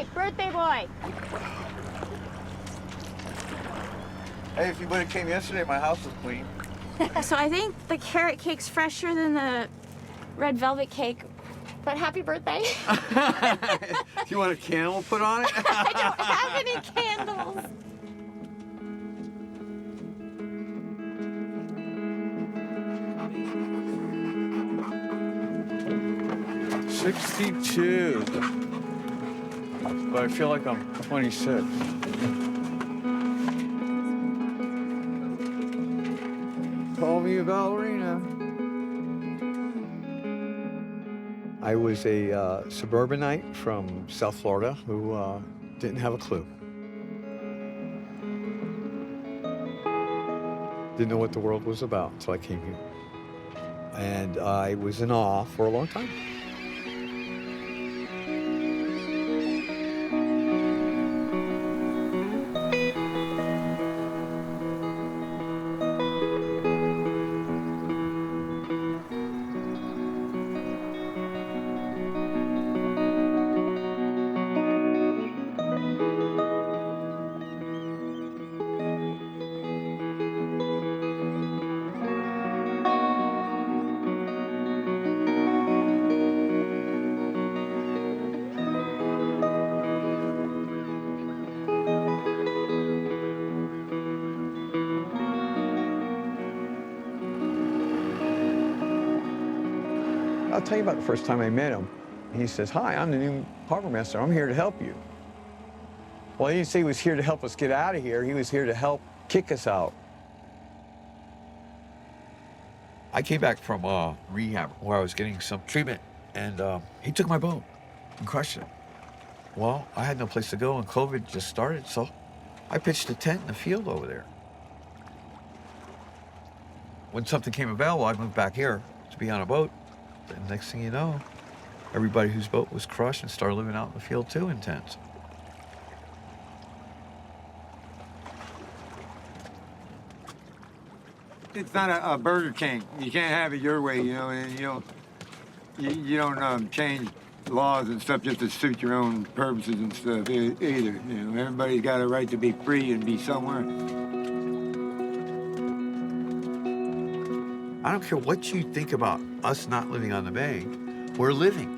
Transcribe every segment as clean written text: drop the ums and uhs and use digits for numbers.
birthday boy. Hey, if you would have came yesterday, my house was clean. So I think the carrot cake's fresher than the red velvet cake, but happy birthday. Do you want a candle put on it? I don't have any candles. "62. But I feel like I'm 26. Call me a ballerina. I was a suburbanite from South Florida who didn't have a clue. Didn't know what the world was about until I came here. And I was in awe for a long time. I'll tell you about the first time I met him. He says, "Hi, I'm the new harbor master. I'm here to help you." Well, he didn't say he was here to help us get out of here. He was here to help kick us out. I came back from rehab where I was getting some treatment, and he took my boat and crushed it. Well, I had no place to go, and COVID just started, so I pitched a tent in the field over there. When something came available, I moved back here to be on a boat. And next thing you know, everybody whose boat was crushed and started living out in the field too in tents. It's not a Burger King. You can't have it your way, you know, and you don't change laws and stuff just to suit your own purposes and stuff either. You know, everybody's got a right to be free and be somewhere. I don't care what you think about us not living on the bay. We're living.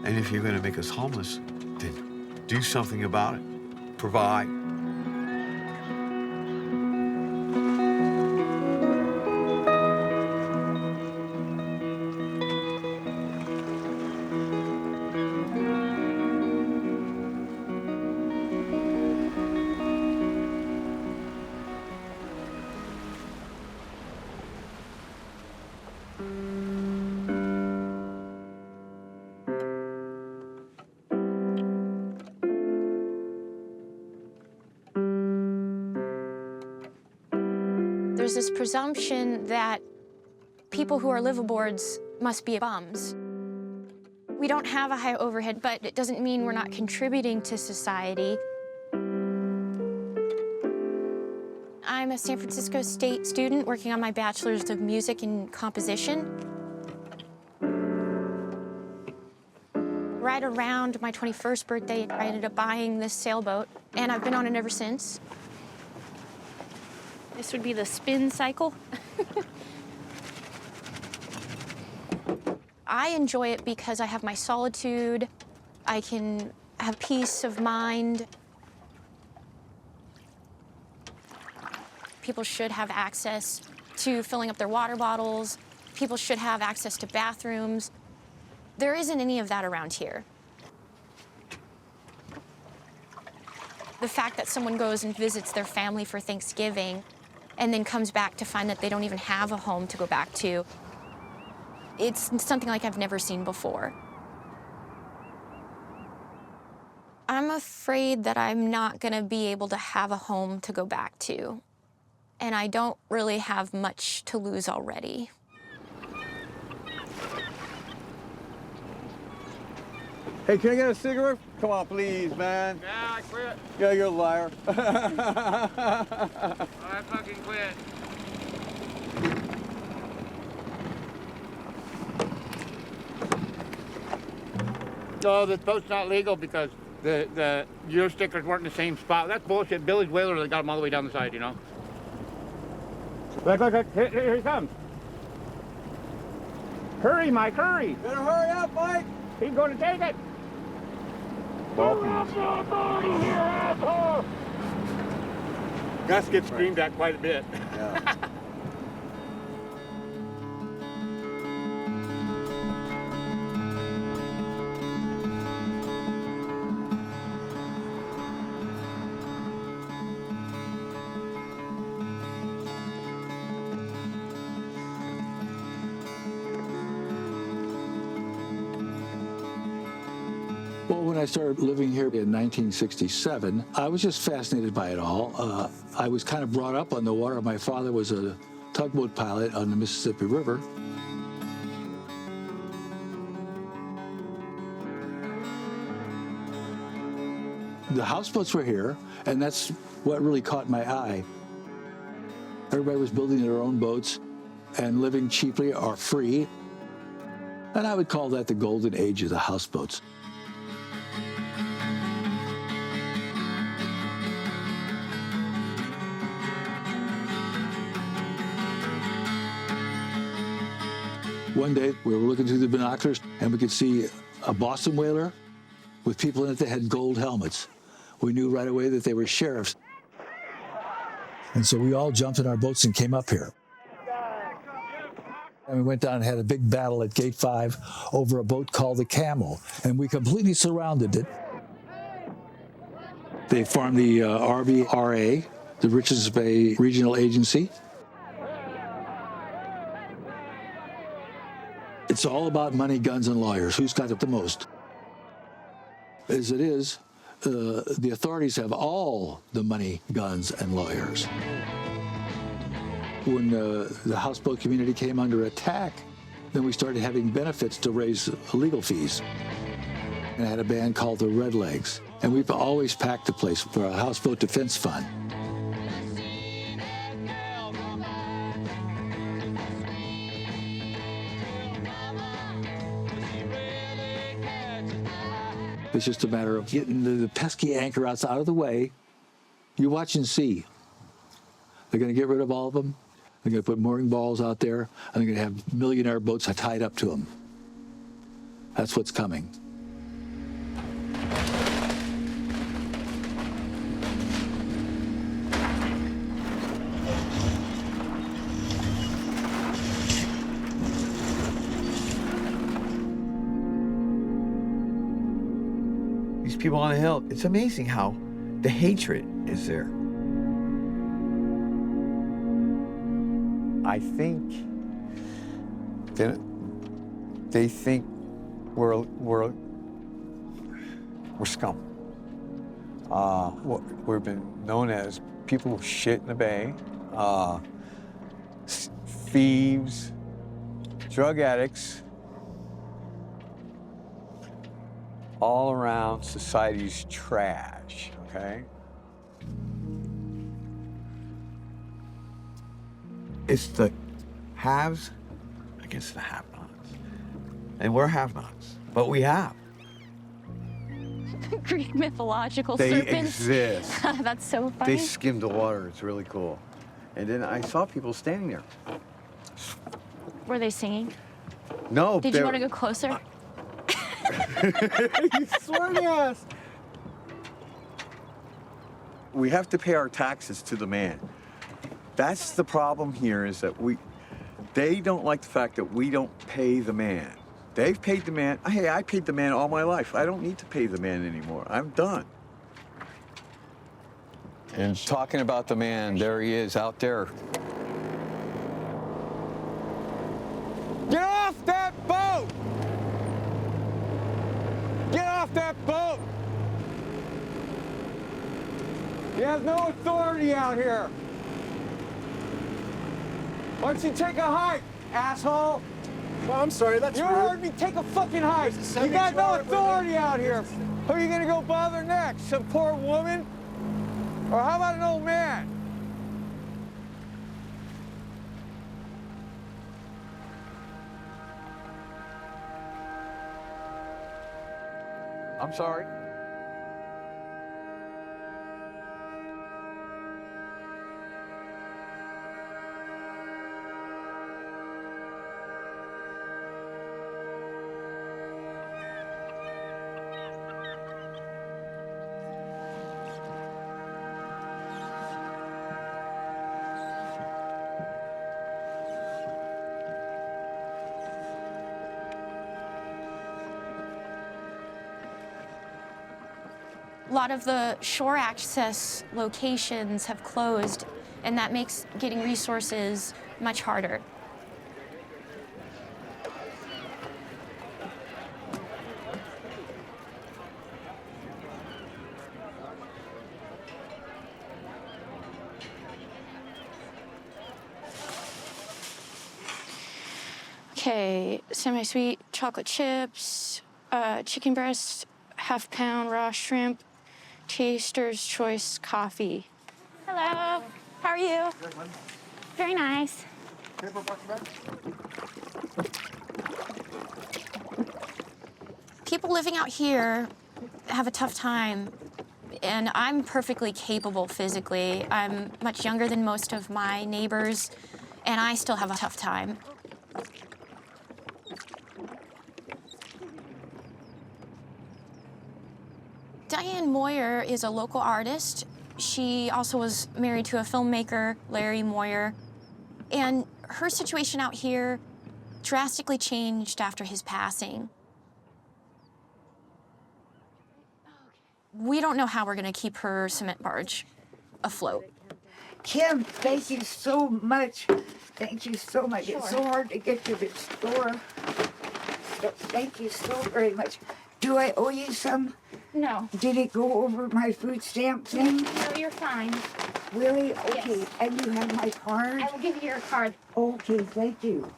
And if you're going to make us homeless, then do something about it. Provide. There's this presumption that people who are liveaboards must be bums. We don't have a high overhead, but it doesn't mean we're not contributing to society. I'm a San Francisco State student working on my bachelor's of music and composition. Right around my 21st birthday, I ended up buying this sailboat, and I've been on it ever since. This would be the spin cycle. I enjoy it because I have my solitude. I can have peace of mind. People should have access to filling up their water bottles. People should have access to bathrooms. There isn't any of that around here. The fact that someone goes and visits their family for Thanksgiving and then comes back to find that they don't even have a home to go back to, it's something like I've never seen before. I'm afraid that I'm not gonna be able to have a home to go back to. And I don't really have much to lose already. Hey, can I get a cigarette? Come on, please, man. Yeah, I quit. Yeah, you're a liar. I fucking quit. No, the boat's not legal because The gear stickers weren't in the same spot. That's bullshit. Billy's whaler, they got them all the way down the side, you know? Look, here he comes. Hurry, Mike, hurry. Better hurry up, Mike. He's going to take it. Gus gets screamed at quite a bit. Yeah. Well, when I started living here in 1967, I was just fascinated by it all. I was kind of brought up on the water. My father was a tugboat pilot on the Mississippi River. The houseboats were here, and that's what really caught my eye. Everybody was building their own boats and living cheaply or free. And I would call that the golden age of the houseboats. One day, we were looking through the binoculars, and we could see a Boston whaler with people in it that had gold helmets. We knew right away that they were sheriffs. And so we all jumped in our boats and came up here. And we went down and had a big battle at Gate 5 over a boat called the Camel, and we completely surrounded it. They formed the RBRA, the Richards Bay Regional Agency. It's all about money, guns, and lawyers. Who's got it the most? As it is, the authorities have all the money, guns, and lawyers. When the houseboat community came under attack, then we started having benefits to raise legal fees. And I had a band called the Red Legs. And we've always packed the place for a houseboat defense fund. It's just a matter of getting the pesky anchor outs out of the way. You watch and see. They're going to get rid of all of them. They're going to put mooring balls out there, and they're going to have millionaire boats tied up to them. That's what's coming. These people on the hill, it's amazing how the hatred is there. I think that they think we're scum. We've been known as people who shit in the bay, thieves, drug addicts, all around society's trash, okay? It's the haves against the have-nots. And we're have-nots, but we have. Greek mythological They serpents. exist. That's so funny. They skim the water. It's really cool. And then I saw people standing there. Were they singing? No. Did you want to go closer? You swear ass. We have to pay our taxes to the man. That's the problem here, is that they don't like the fact that we don't pay the man. They've paid the man. Hey, I paid the man all my life. I don't need to pay the man anymore. I'm done. And talking about the man, there he is out there. Get off that boat! Get off that boat! He has no authority out here. Why don't you take a hike, asshole? Well, I'm sorry, that's You rude. heard me, take a fucking hike. You got no authority out here. Who are you gonna go bother next? Some poor woman? Or how about an old man? I'm sorry. A lot of the shore access locations have closed, and that makes getting resources much harder. Okay, semi-sweet chocolate chips, chicken breast, half-pound raw shrimp, Taster's Choice coffee. Hello, how are you? Very nice. People living out here have a tough time, and I'm perfectly capable physically. I'm much younger than most of my neighbors, and I still have a tough time. Diane Moyer is a local artist. She also was married to a filmmaker, Larry Moyer. And her situation out here drastically changed after his passing. We don't know how we're gonna keep her cement barge afloat. Kim, thank you so much. Thank you so much. Sure. It's so hard to get to the store. So thank you so very much. Do I owe you some? No, Did it go over my food stamp thing? no, you're fine. Really? Okay. Yes. And you have my card? I will give you your card. Okay, thank you.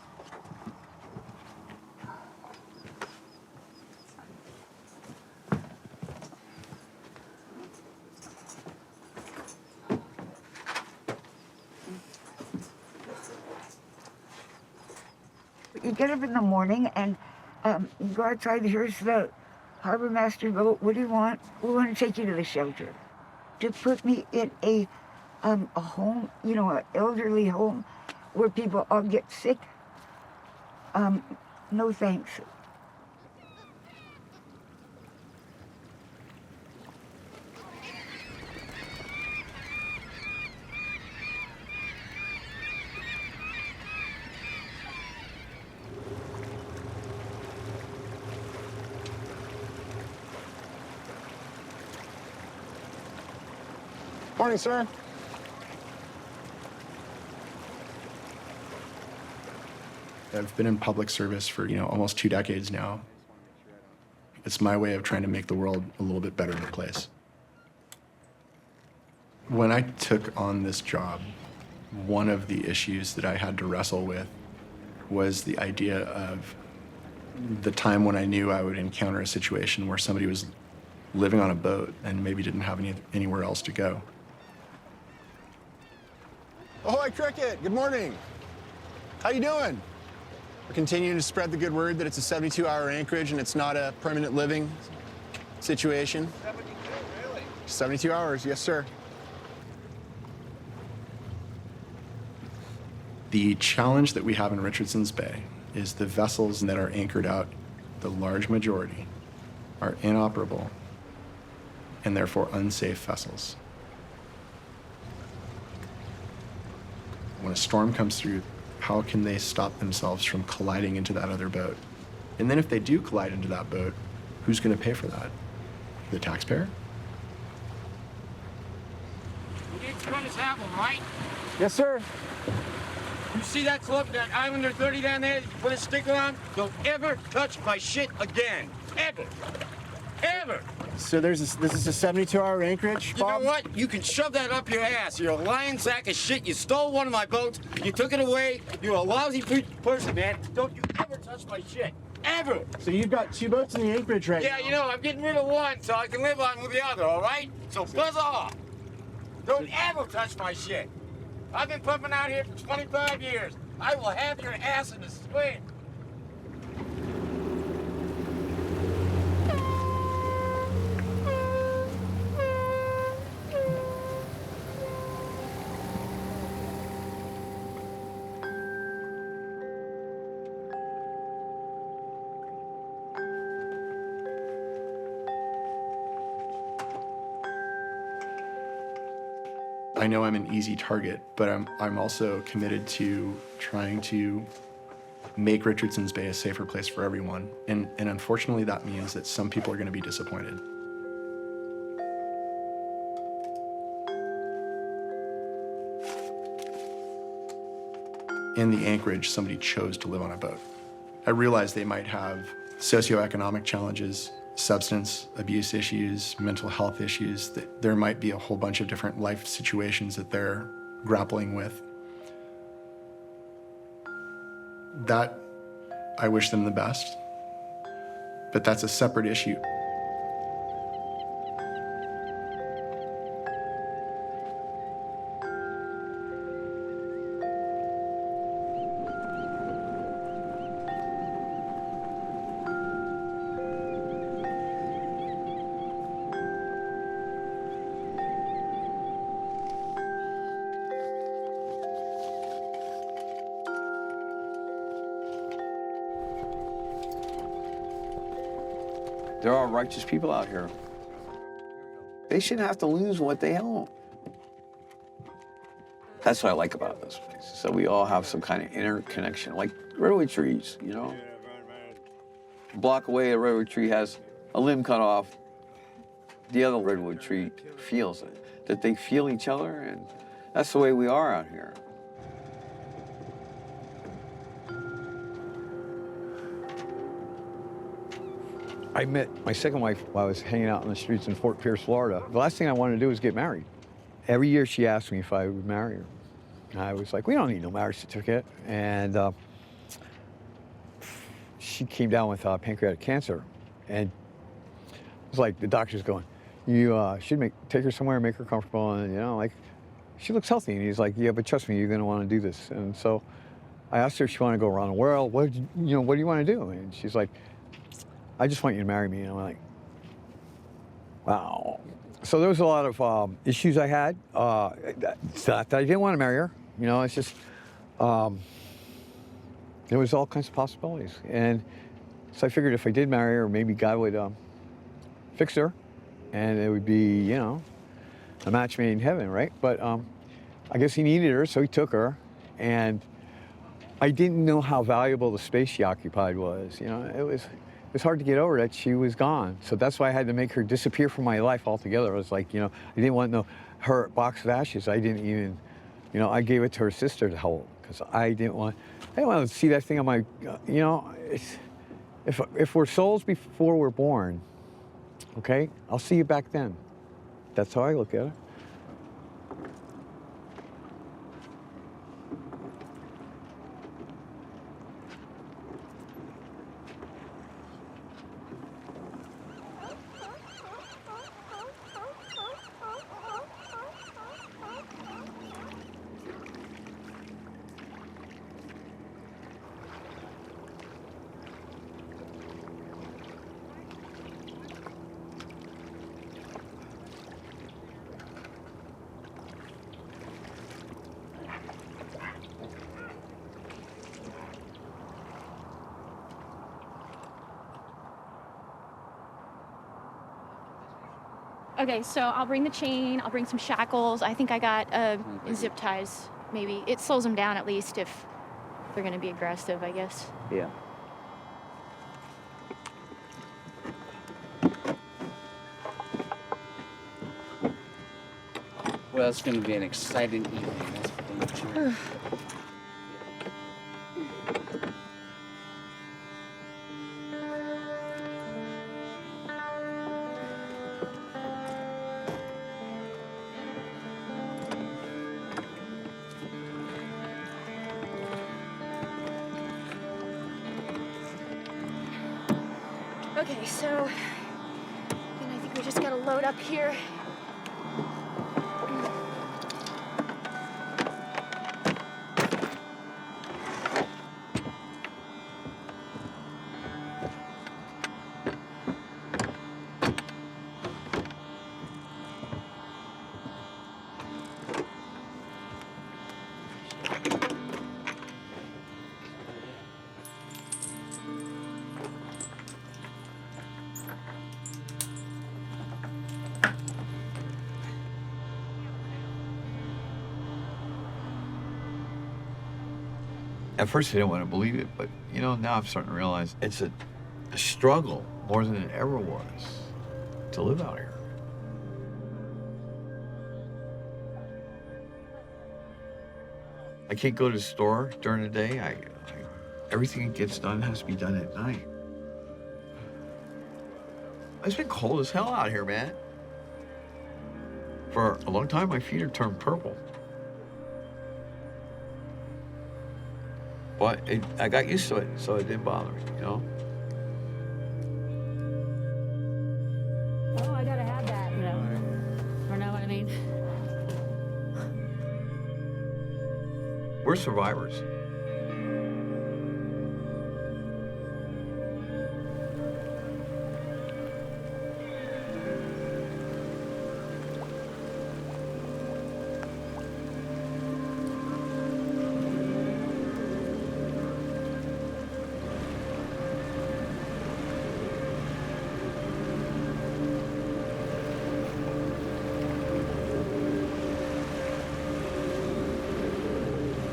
You get up in the morning and you go outside. Here's the harbor master boat. What do you want? We want to take you to the shelter. To put me in a home, you know, an elderly home where people all get sick. No thanks. Morning, sir. I've been in public service for, almost 2 decades now. It's my way of trying to make the world a little bit better of a place. When I took on this job, one of the issues that I had to wrestle with was the idea of the time when I knew I would encounter a situation where somebody was living on a boat and maybe didn't have anywhere else to go. Ahoy, Cricket! Good morning. How you doing? We're continuing to spread the good word that it's a 72-hour anchorage and it's not a permanent living situation. 72, really? 72 hours, yes, sir. The challenge that we have in Richardson's Bay is the vessels that are anchored out, the large majority, are inoperable and therefore unsafe vessels. When a storm comes through, how can they stop themselves from colliding into that other boat? And then if they do collide into that boat, who's going to pay for that? The taxpayer? You didn't run this album, right? Yes, sir. You see that club, that Islander 30 down there? Put a sticker on. Don't ever touch my shit again. Ever. Ever. So this is a 72-hour anchorage, You know Bob? what? You can shove that up your ass. You're a lying sack of shit. You stole one of my boats. You took it away. You're a lousy person, man. Don't you ever touch my shit. Ever. So you've got 2 boats in the anchorage right Yeah, now. I'm getting rid of one so I can live on with the other, all right? So buzz off. Don't ever touch my shit. I've been pumping out here for 25 years. I will have your ass in the squid. I know I'm an easy target, but I'm also committed to trying to make Richardson's Bay a safer place for everyone. And unfortunately, that means that some people are going to be disappointed. in the anchorage somebody chose to live on a boat. I realized they might have socioeconomic challenges, substance abuse issues, mental health issues, that there might be a whole bunch of different life situations that they're grappling with. That, I wish them the best, but that's a separate issue. There are righteous people out here. They shouldn't have to lose what they own. That's what I like about this place. So we all have some kind of interconnection, like redwood trees, you know? A block away, a redwood tree has a limb cut off. The other redwood tree feels it, that they feel each other, and that's the way we are out here. I met my second wife while I was hanging out in the streets in Fort Pierce, Florida. The last thing I wanted to do was get married. Every year she asked me if I would marry her. And I was like, we don't need no marriage certificate. And she came down with pancreatic cancer. And it was like the doctor's going, you should take her somewhere and make her comfortable. And, you know, like, she looks healthy. And he's like, yeah, but trust me, you're going to want to do this. And so I asked her if she wanted to go around the world. What do you want to do? And she's like, I just want you to marry me. And I'm like, wow. So there was a lot of issues I had. It's not that I didn't want to marry her. You know, it's just, there was all kinds of possibilities. And so I figured if I did marry her, maybe God would fix her. And it would be, you know, a match made in heaven, right? But I guess he needed her, so he took her. And I didn't know how valuable the space she occupied was. You know, it was hard to get over that she was gone. So that's why I had to make her disappear from my life altogether. I was like, you know, I didn't want her box of ashes. I didn't even, you know, I gave it to her sister to hold because I didn't want to see that thing on my, you know, if we're souls before we're born, okay, I'll see you back then. That's how I look at it. Okay, so I'll bring the chain, I'll bring some shackles. I think I got zip ties, maybe. It slows them down at least if they're gonna be aggressive, I guess. Yeah. Well, it's gonna be an exciting evening, that's for sure. Okay, so then I think we just gotta load up here. At first I didn't want to believe it, but you know, now I'm starting to realize it's a struggle more than it ever was to live out here. I can't go to the store during the day. Everything that gets done has to be done at night. It's been cold as hell out here, man. For a long time, my feet are turned purple. But I got used to it, so it didn't bother me, you know? Oh, I gotta have that, you know? Or know what I mean? We're survivors.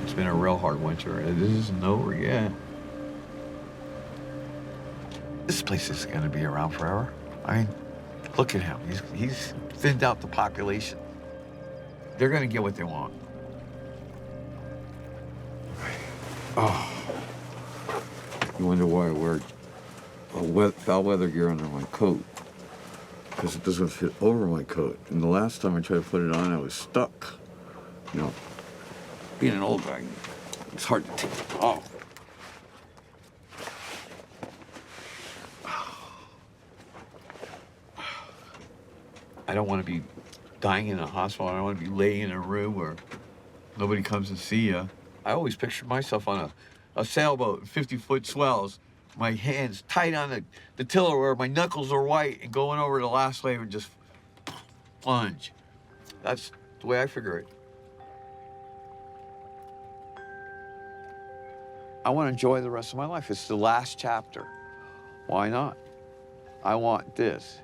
It's been a real hard winter. This isn't over yet. This place isn't going to be around forever. I mean, look at him. He's thinned out the population. They're going to get what they want. Oh. You wonder why I wear foul weather gear under my coat. Because it doesn't fit over my coat. And the last time I tried to put it on, I was stuck. You know, being an old guy, it's hard to take it off. I don't want to be dying in a hospital. I don't want to be laying in a room where nobody comes to see you. I always pictured myself on a sailboat, 50-foot swells, my hands tight on the tiller where my knuckles are white and going over the last wave and just plunge. That's the way I figure it. I want to enjoy the rest of my life. It's the last chapter. Why not? I want this.